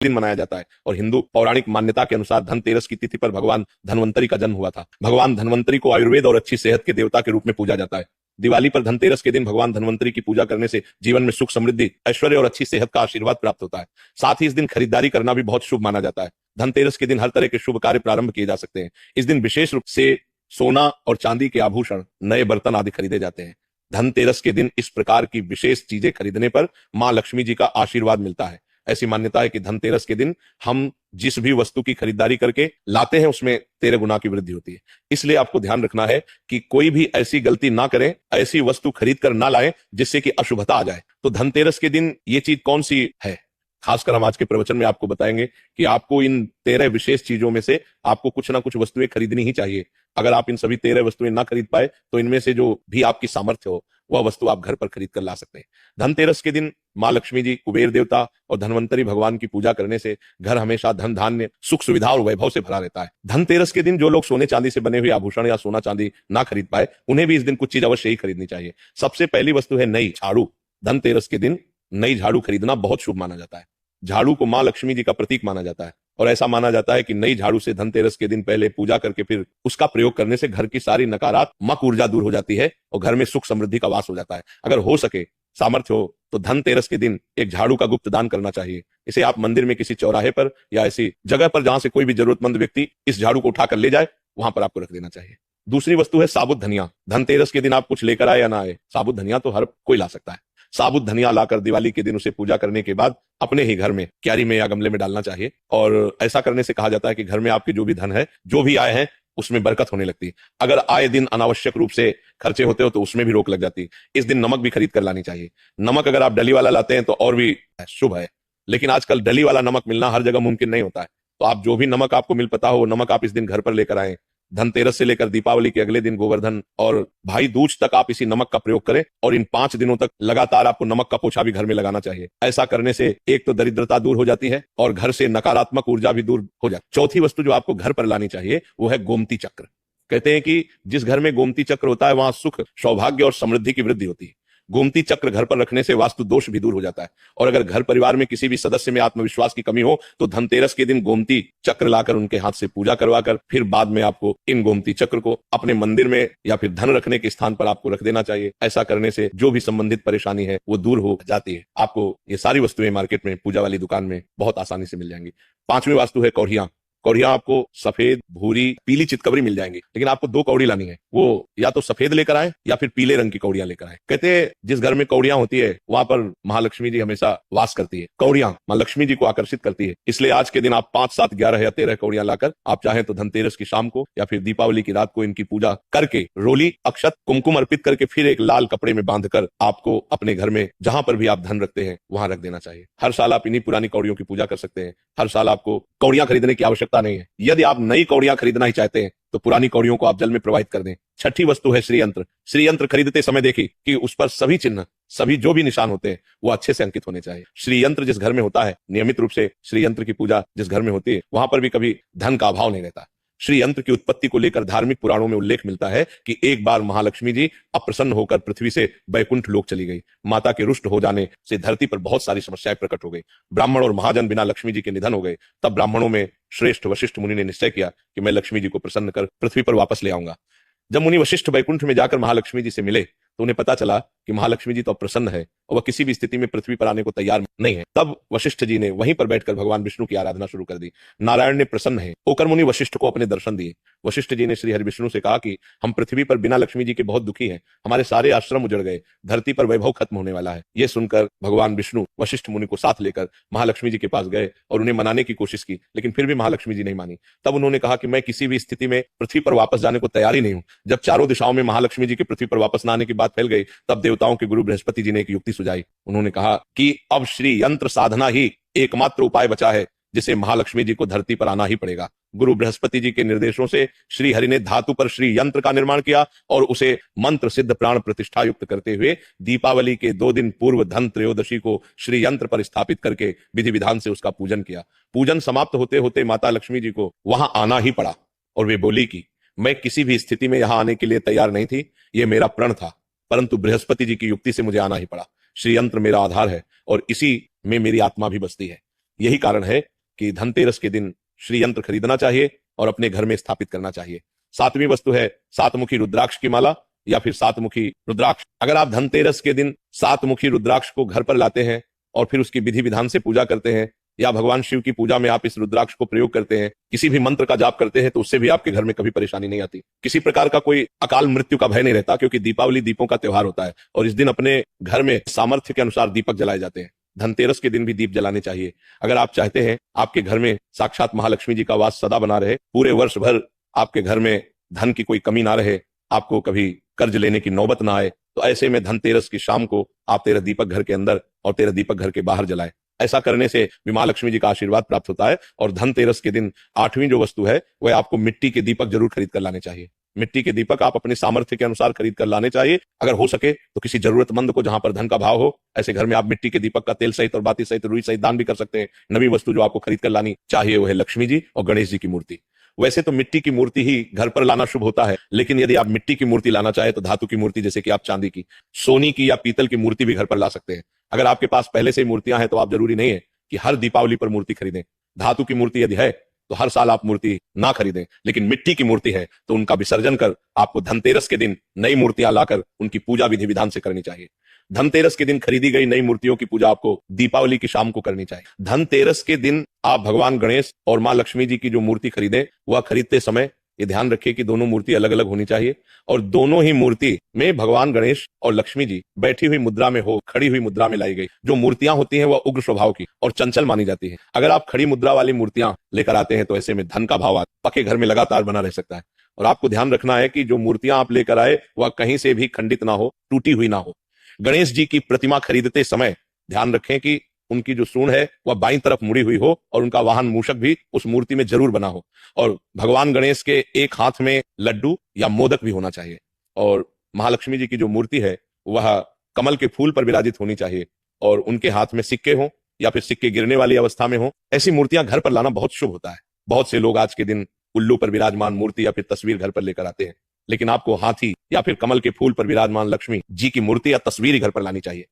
दिन मनाया जाता है और हिंदू पौराणिक मान्यता के अनुसार धनतेरस की तिथि पर भगवान धन्वंतरी का जन्म हुआ था। भगवान धन्वंतरी को आयुर्वेद और अच्छी सेहत के देवता के रूप में पूजा जाता है। दिवाली पर धनतेरस के दिन भगवान धन्वंतरी की पूजा करने से जीवन में सुख, समृद्धि, ऐश्वर्य और अच्छी सेहत का आशीर्वाद प्राप्त होता है। साथ ही इस दिन खरीदारी करना भी बहुत शुभ माना जाता है। धनतेरस के दिन हर तरह के शुभ कार्य प्रारंभ किए जा सकते हैं। इस दिन विशेष रूप से सोना और चांदी के आभूषण, नए बर्तन आदि खरीदे जाते हैं। धनतेरस के दिन इस प्रकार की विशेष चीजें खरीदने पर मां लक्ष्मी जी का आशीर्वाद मिलता है। ऐसी मान्यता है कि धनतेरस के दिन हम जिस भी वस्तु की खरीदारी करके लाते हैं उसमें 13 गुना की वृद्धि होती है। इसलिए आपको ध्यान रखना है कि कोई भी ऐसी गलती ना करें, ऐसी वस्तु खरीद कर ना लाएं जिससे कि अशुभता आ जाए। तो धनतेरस के दिन ये चीज कौन सी है, खासकर हम आज के प्रवचन में आपको बताएंगे कि आपको इन 13 विशेष चीजों में से आपको कुछ ना कुछ वस्तुएं खरीदनी ही चाहिए। अगर आप इन सभी 13 वस्तुएं ना खरीद पाए तो इनमें से जो भी आपकी सामर्थ्य हो वह वस्तु आप घर पर खरीद कर ला सकते हैं। धनतेरस के दिन मां लक्ष्मी जी, कुबेर देवता और धन्वंतरी भगवान की पूजा करने से घर हमेशा धन, धान्य, सुख, सुविधा और वैभव से भरा रहता है। धनतेरस के दिन जो लोग सोने चांदी से बने हुए आभूषण या सोना चांदी ना खरीद पाए, उन्हें भी इस दिन कुछ चीज अवश्य ही खरीदनी चाहिए। सबसे पहली वस्तु है नई झाड़ू। धनतेरस के दिन नई झाड़ू खरीदना बहुत शुभ माना जाता है। झाड़ू को मां लक्ष्मी जी का प्रतीक माना जाता है और ऐसा माना जाता है कि नई झाड़ू से धनतेरस के दिन पहले पूजा करके फिर उसका प्रयोग करने से घर की सारी नकारात्मक ऊर्जा दूर हो जाती है और घर में सुख, समृद्धि का वास हो जाता है। अगर हो सके, सामर्थ्य हो तो धनतेरस के दिन एक झाड़ू का गुप्त दान करना चाहिए। इसे आप मंदिर में किसी चौराहे पर या ऐसी जगह पर जहां से कोई भी जरूरतमंद व्यक्ति इस झाड़ू को उठाकर ले जाए, वहां पर आपको रख देना चाहिए। दूसरी वस्तु है साबुत धनिया। धनतेरस के दिन आप कुछ लेकर आए या ना आए, साबुत धनिया तो हर कोई ला सकता है। साबुत धनिया लाकर दिवाली के दिन उसे पूजा करने के बाद अपने ही घर में क्यारी में या गमले में डालना चाहिए और ऐसा करने से कहा जाता है कि घर में आपके जो भी धन है, जो भी आए हैं, उसमें बरकत होने लगती है। अगर आए दिन अनावश्यक रूप से खर्चे होते हो तो उसमें भी रोक लग जाती है। इस दिन नमक भी खरीद कर लानी चाहिए। नमक अगर आप डली वाला लाते हैं तो और भी शुभ है, लेकिन आजकल डली वाला नमक मिलना हर जगह मुमकिन नहीं होता है। तो आप जो भी नमक आपको मिल पता हो, नमक आप इस दिन घर पर लेकर आए। धनतेरस से लेकर दीपावली के अगले दिन गोवर्धन और भाई दूज तक आप इसी नमक का प्रयोग करें और इन 5 दिनों तक लगातार आपको नमक का पोछा भी घर में लगाना चाहिए। ऐसा करने से एक तो दरिद्रता दूर हो जाती है और घर से नकारात्मक ऊर्जा भी दूर हो जाती है। चौथी वस्तु जो आपको घर पर लानी चाहिए वो है गोमती चक्र। कहते हैं कि जिस घर में गोमती चक्र होता है वहां सुख, सौभाग्य और समृद्धि की वृद्धि होती है। गोमती चक्र घर पर रखने से वास्तु दोष भी दूर हो जाता है और अगर घर परिवार में किसी भी सदस्य में आत्मविश्वास की कमी हो तो धनतेरस के दिन गोमती चक्र लाकर उनके हाथ से पूजा करवाकर फिर बाद में आपको इन गोमती चक्र को अपने मंदिर में या फिर धन रखने के स्थान पर आपको रख देना चाहिए। ऐसा करने से जो भी संबंधित परेशानी है वो दूर हो जाती है। आपको ये सारी वस्तुएं मार्केट में, पूजा वाली दुकान में बहुत आसानी से मिल जाएंगी। 5वीं वास्तु है कौड़ियां। कौड़ियां आपको सफेद, भूरी, पीली चितकबरी मिल जाएंगी, लेकिन आपको 2 कौड़ी लानी है। वो या तो सफेद लेकर आए या फिर पीले रंग की कौड़ियां लेकर आए। कहते हैं जिस घर में कौड़ियां होती है वहां पर महालक्ष्मी जी हमेशा वास करती है। कौड़ियां मां लक्ष्मी जी को आकर्षित करती है, इसलिए आज के दिन आप 5, 7, 11 या 13 कौड़ियां लाकर आप चाहें तो धनतेरस की शाम को या फिर दीपावली की रात को इनकी पूजा करके रोली, अक्षत, कुमकुम अर्पित करके फिर एक लाल कपड़े में बांधकर आपको अपने घर में जहां पर भी आप धन रखते हैं वहां रख देना चाहिए। हर साल आप इन्हीं पुरानी कौड़ियों की पूजा कर सकते हैं। हर साल आपको कौड़ियां खरीदने की आवश्यकता नहीं है। यदि आप नई कौड़ियां खरीदना ही चाहते हैं तो पुरानी कौड़ियों को आप जल में प्रवाहित कर दें। छठी वस्तु है श्रीयंत्र। श्रीयंत्र खरीदते समय देखिए कि उस पर सभी चिन्ह, सभी जो भी निशान होते हैं वो अच्छे से अंकित होने चाहिए। श्रीयंत्र जिस घर में होता है, नियमित रूप से श्रीयंत्र की पूजा जिस घर में होती है वहां पर भी कभी धन का अभाव नहीं रहता। श्री यंत्र की उत्पत्ति को लेकर धार्मिक पुराणों में उल्लेख मिलता है कि एक बार महालक्ष्मी जी अप्रसन्न होकर पृथ्वी से बैकुंठ लोक चली गई। माता के रुष्ट हो जाने से धरती पर बहुत सारी समस्याएं प्रकट हो गई। ब्राह्मण और महाजन बिना लक्ष्मी जी के निधन हो गए। तब ब्राह्मणों में श्रेष्ठ वशिष्ठ मुनि ने निश्चय किया कि मैं लक्ष्मी जी को प्रसन्न कर पृथ्वी पर वापस ले आऊंगा। जब मुनि वशिष्ठ बैकुंठ में जाकर महालक्ष्मी जी से मिले तो उन्हें पता चला कि महालक्ष्मी जी तो प्रसन्न है और वह किसी भी स्थिति में पृथ्वी पर आने को तैयार नहीं है। तब वशिष्ठ जी ने वहीं पर बैठकर भगवान विष्णु की आराधना शुरू कर दी। नारायण ने प्रसन्न है होकर मुनि वशिष्ठ को अपने दर्शन दिए। वशिष्ठ जी ने श्री हरि विष्णु से कहा कि हम पृथ्वी पर बिना लक्ष्मी जी के बहुत दुखी हैं, हमारे सारे आश्रम उजड़ गए, धरती पर वैभव खत्म होने वाला है। यह सुनकर भगवान विष्णु वशिष्ठ मुनि को साथ लेकर महालक्ष्मी जी के पास गए और उन्हें मनाने की कोशिश की, लेकिन फिर भी महालक्ष्मी जी नहीं मानी। तब उन्होंने कहा कि मैं किसी भी स्थिति में पृथ्वी पर वापस जाने को तैयार ही नहीं हूं। जब चारों दिशाओं में महालक्ष्मी जी के पृथ्वी पर वापस न आने की बात फैल गई तब देवताओं के गुरु बृहस्पति जी ने एक युक्ति सुझाई। उन्होंने कहा कि अब श्री यंत्र साधना ही एकमात्र उपाय बचा है जिसे महालक्ष्मी जी को धरती पर आना ही पड़ेगा। गुरु बृहस्पति जी के निर्देशों से श्री हरि ने धातु पर श्री यंत्र का निर्माण किया और उसे मंत्र सिद्ध प्राण प्रतिष्ठा युक्त करते हुए दीपावली के 2 दिन पूर्व धन त्रयोदशी को श्री यंत्र पर स्थापित करके विधि विधान से उसका पूजन किया। पूजन समाप्त होते होते माता लक्ष्मी जी को वहां आना ही पड़ा और वे बोली कि मैं किसी भी स्थिति में यहां आने के लिए तैयार नहीं थी, यह मेरा प्रण था, परंतु बृहस्पति जी की युक्ति से मुझे आना ही पड़ा। श्री यंत्र मेरा आधार है और इसी में मेरी आत्मा भी बसती है। यही कारण है कि धनतेरस के दिन श्री यंत्र खरीदना चाहिए और अपने घर में स्थापित करना चाहिए। सातवीं वस्तु है सातमुखी रुद्राक्ष की माला या फिर सातमुखी रुद्राक्ष। अगर आप धनतेरस के दिन सातमुखी रुद्राक्ष को घर पर लाते हैं और फिर उसकी विधि विधान से पूजा करते हैं, या भगवान शिव की पूजा में आप इस रुद्राक्ष को प्रयोग करते हैं, किसी भी मंत्र का जाप करते हैं, तो उससे भी आपके घर में कभी परेशानी नहीं आती। किसी प्रकार का कोई अकाल मृत्यु का भय नहीं रहता, क्योंकि दीपावली दीपों का त्योहार होता है और इस दिन अपने घर में सामर्थ्य के अनुसार दीपक जलाए जाते हैं। धनतेरस के दिन भी दीप जलाने चाहिए। अगर आप चाहते हैं आपके घर में साक्षात महालक्ष्मी जी का वास सदा बना रहे, पूरे वर्ष भर आपके घर में धन की कोई कमी ना रहे, आपको कभी कर्ज लेने की नौबत ना आए, तो ऐसे में धनतेरस की शाम को आप 13 दीपक घर के अंदर और 13 दीपक घर के बाहर जलाएं। ऐसा करने से महालक्ष्मी जी का आशीर्वाद प्राप्त होता है। और धनतेरस के दिन आठवीं जो वस्तु है वह आपको मिट्टी के दीपक जरूर खरीद कर लाने चाहिए। मिट्टी के दीपक आप अपने सामर्थ्य के अनुसार खरीद कर लाने चाहिए। अगर हो सके तो किसी जरूरतमंद को, जहां पर धन का भाव हो, ऐसे घर में आप मिट्टी के दीपक का तेल सहित और बाती सहित रुई सहित दान भी कर सकते हैं। नवी वस्तु जो आपको खरीद कर लानी चाहिए वो है लक्ष्मी जी और गणेश जी की मूर्ति। वैसे तो मिट्टी की मूर्ति ही घर पर लाना शुभ होता है, लेकिन यदि आप मिट्टी की मूर्ति लाना चाहे तो धातु की मूर्ति, जैसे कि आप चांदी की, सोनी की या पीतल की मूर्ति भी घर पर ला सकते हैं। अगर आपके पास पहले से ही मूर्तियां हैं तो आप जरूरी नहीं है कि हर दीपावली पर मूर्ति खरीदें। धातु की मूर्ति यदि है तो हर साल आप मूर्ति ना खरीदें, लेकिन मिट्टी की मूर्ति है तो उनका विसर्जन कर आपको धनतेरस के दिन नई मूर्तियां लाकर उनकी पूजा विधि विधान से करनी चाहिए। धनतेरस के दिन खरीदी गई नई मूर्तियों की पूजा आपको दीपावली की शाम को करनी चाहिए। धनतेरस के दिन आप भगवान गणेश और मां लक्ष्मी जी की जो मूर्ति खरीदें, वह खरीदते समय ये ध्यान रखिए कि दोनों मूर्ति अलग अलग होनी चाहिए और दोनों ही मूर्ति में भगवान गणेश और लक्ष्मी जी बैठी हुई मुद्रा में हो, खड़ी हुई मुद्रा में लाई गई। जो मूर्तियां होती हैं वह उग्र स्वभाव की और चंचल मानी जाती है। अगर आप खड़ी मुद्रा वाली मूर्तियां लेकर आते हैं तो ऐसे में धन का भाव पक्के घर में लगातार बना रह सकता है। और आपको ध्यान रखना है कि जो मूर्तियां आप लेकर आए वह कहीं से भी खंडित ना हो, टूटी हुई ना हो। गणेश जी की प्रतिमा खरीदते समय ध्यान रखें कि उनकी जो सूंड है वह बाईं तरफ मुड़ी हुई हो और उनका वाहन मूषक भी उस मूर्ति में जरूर बना हो। और भगवान गणेश के एक हाथ में लड्डू या मोदक भी होना चाहिए। और महालक्ष्मी जी की जो मूर्ति है वह कमल के फूल पर विराजित होनी चाहिए और उनके हाथ में सिक्के हों या फिर सिक्के गिरने वाली अवस्था में हो। ऐसी मूर्तियां घर पर लाना बहुत शुभ होता है। बहुत से लोग आज के दिन उल्लू पर विराजमान मूर्ति या फिर तस्वीर घर पर लेकर आते हैं, लेकिन आपको हाथी या फिर कमल के फूल पर विराजमान लक्ष्मी जी की मूर्ति या तस्वीर ही घर पर लानी चाहिए।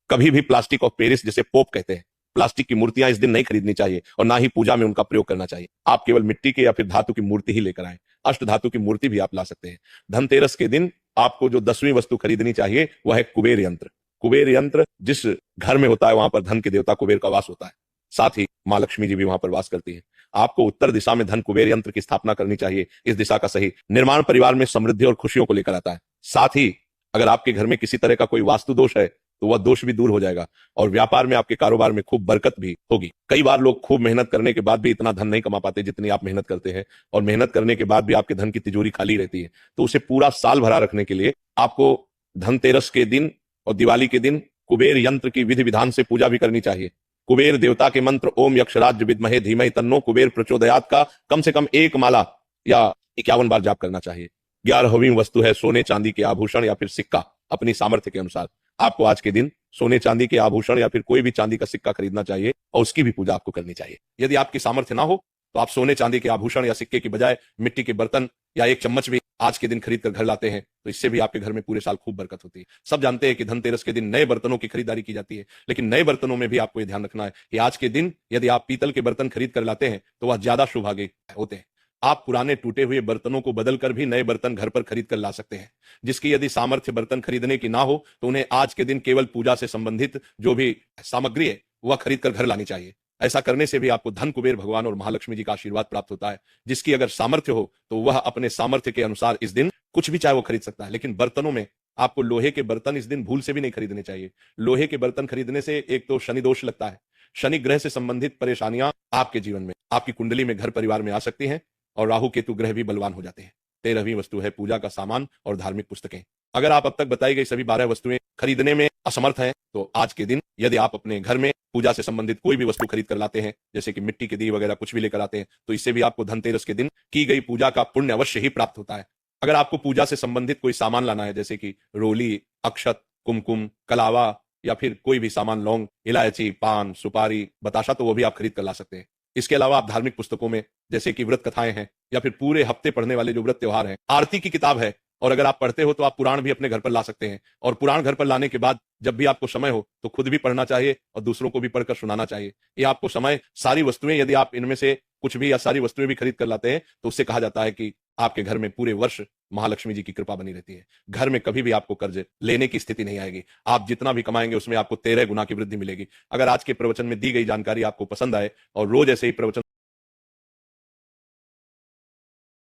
कभी भी प्लास्टिक ऑफ पेरिस, जिसे पोप कहते हैं, प्लास्टिक की मूर्तियां इस दिन नहीं खरीदनी चाहिए और ना ही पूजा में उनका प्रयोग करना चाहिए। आप केवल मिट्टी के या फिर धातु की मूर्ति ही लेकर आए। अष्ट धातु की मूर्ति भी आप ला सकते हैं। धनतेरस के दिन आपको जो 10वीं वस्तु खरीदनी चाहिए वह है कुबेर यंत्र। कुबेर यंत्र जिस घर में होता है वहां पर धन के देवता कुबेर का वास होता है, साथ ही मां लक्ष्मी जी भी वहां पर वास करती है। आपको उत्तर दिशा में धन कुबेर यंत्र की स्थापना करनी चाहिए। इस दिशा का सही निर्माण परिवार में समृद्धि और खुशियों को लेकर आता है। साथ ही अगर आपके घर में किसी तरह का कोई वास्तु दोष है तो वह दोष भी दूर हो जाएगा और व्यापार में, आपके कारोबार में खूब बरकत भी होगी। कई बार लोग खूब मेहनत करने के बाद भी इतना धन नहीं कमा पाते जितनी आप मेहनत करते हैं, और मेहनत करने के बाद भी आपके धन की तिजोरी खाली रहती है। तो उसे पूरा साल भरा रखने के लिए आपको धनतेरस के दिन और दिवाली के दिन कुबेर यंत्र की विधि विधान से पूजा भी करनी चाहिए। कुबेर देवता के मंत्र ओम यक्षराज विद्महे धीमहि तन्नो कुबेर प्रचोदयात का कम से कम 1 माला या 51 बार जाप करना चाहिए। 11वीं वस्तु है सोने चांदी के आभूषण या फिर सिक्का। अपनी सामर्थ्य के अनुसार आपको आज के दिन सोने चांदी के आभूषण या फिर कोई भी चांदी का सिक्का खरीदना चाहिए और उसकी भी पूजा आपको करनी चाहिए। यदि आपकी सामर्थ्य ना हो तो आप सोने चांदी के आभूषण या सिक्के की बजाय मिट्टी के बर्तन या 1 चम्मच भी आज के दिन खरीद कर घर लाते हैं तो इससे भी आपके घर में पूरे साल खूब बरकत होती है। सब जानते हैं कि धनतेरस के दिन नए बर्तनों की खरीदारी की जाती है, लेकिन नए बर्तनों में भी आपको यह ध्यान रखना है कि आज के दिन यदि आप पीतल के बर्तन खरीद कर लाते हैं तो वह ज्यादा शुभागे होते हैं। आप पुराने टूटे हुए बर्तनों को बदलकर भी नए बर्तन घर पर खरीद कर ला सकते हैं। जिसकी यदि सामर्थ्य बर्तन खरीदने की ना हो तो उन्हें आज के दिन केवल पूजा से संबंधित जो भी सामग्री है वह खरीद कर घर लानी चाहिए। ऐसा करने से भी आपको धन कुबेर भगवान और महालक्ष्मी जी का आशीर्वाद प्राप्त होता है। जिसकी अगर सामर्थ्य हो तो वह अपने सामर्थ्य के अनुसार इस दिन कुछ भी चाहे वो खरीद सकता है। लेकिन बर्तनों में आपको लोहे के बर्तन इस दिन भूल से भी नहीं खरीदने चाहिए। लोहे के बर्तन खरीदने से एक तो शनि दोष लगता है, शनि ग्रह से संबंधित परेशानियां आपके जीवन में, आपकी कुंडली में, घर परिवार में आ सकती हैं और राहु केतु ग्रह भी बलवान हो जाते हैं। 13वीं वस्तु है पूजा का सामान और धार्मिक पुस्तकें। अगर आप अब तक बताई गई सभी 12 वस्तुएं खरीदने में असमर्थ हैं तो आज के दिन यदि आप अपने घर में पूजा से संबंधित कोई भी वस्तु खरीद कर लाते हैं, जैसे कि मिट्टी के दिए वगैरह कुछ भी लेकर आते हैं, तो इससे भी आपको धनतेरस के दिन की गई पूजा का पुण्य अवश्य ही प्राप्त होता है। अगर आपको पूजा से संबंधित कोई सामान लाना है, जैसे कि रोली, अक्षत, कुमकुम, कलावा या फिर कोई भी सामान, लौंग, इलायची, पान, सुपारी, बताशा, तो वो भी आप खरीद कर ला सकते हैं। इसके अलावा आप धार्मिक पुस्तकों में, जैसे कि व्रत कथाएं हैं या फिर पूरे हफ्ते पढ़ने वाले जो व्रत त्योहार हैं, आरती की किताब है, और अगर आप पढ़ते हो तो आप पुराण भी अपने घर पर ला सकते हैं, और पुराण घर पर लाने के बाद जब भी आपको समय हो तो खुद भी पढ़ना चाहिए और दूसरों को भी पढ़कर सुनाना चाहिए। ये आपको समय, सारी वस्तुएं, यदि आप इनमें से कुछ भी या सारी वस्तुएं भी खरीद कर लाते हैं तो उससे कहा जाता है कि आपके घर में पूरे वर्ष महालक्ष्मी जी की कृपा बनी रहती है। घर में कभी भी आपको कर्ज लेने की स्थिति नहीं आएगी। आप जितना भी कमाएंगे उसमें आपको 13 गुना की वृद्धि मिलेगी। अगर आज के प्रवचन में दी गई जानकारी आपको पसंद आए और रोज ऐसे ही प्रवचन